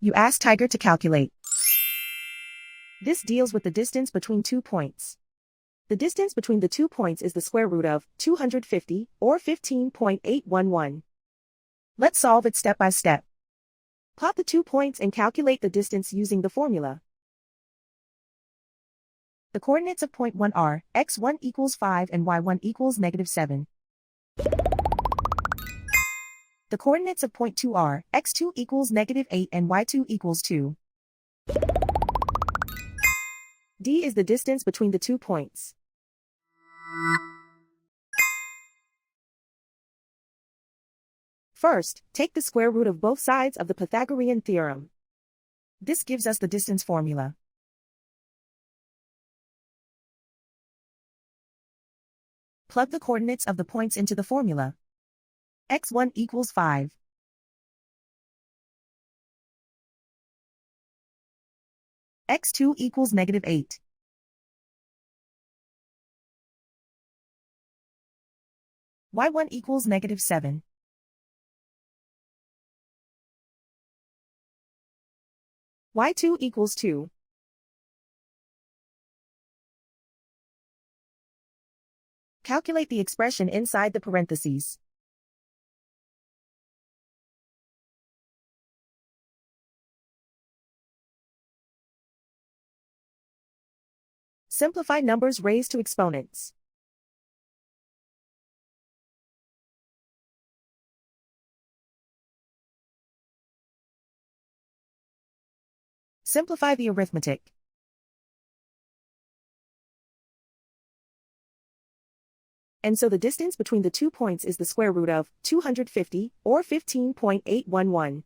You ask Tiger to calculate. This deals with the distance between 2 points. The distance between the 2 points is the square root of 250, or 15.811. Let's solve it step by step. Plot the 2 points and calculate the distance using the formula. The coordinates of point 1 are x1 equals 5 and y1 equals -7. The coordinates of point 2 are x2 equals -8 and y2 equals 2. D is the distance between the 2 points. First, take the square root of both sides of the Pythagorean theorem. This gives us the distance formula. Plug the coordinates of the points into the formula. x1 equals 5. x2 equals -8. y1 equals -7. y2 equals 2. Calculate the expression inside the parentheses. Simplify numbers raised to exponents. Simplify the arithmetic. And so the distance between the 2 points is the square root of 250, or 15.811.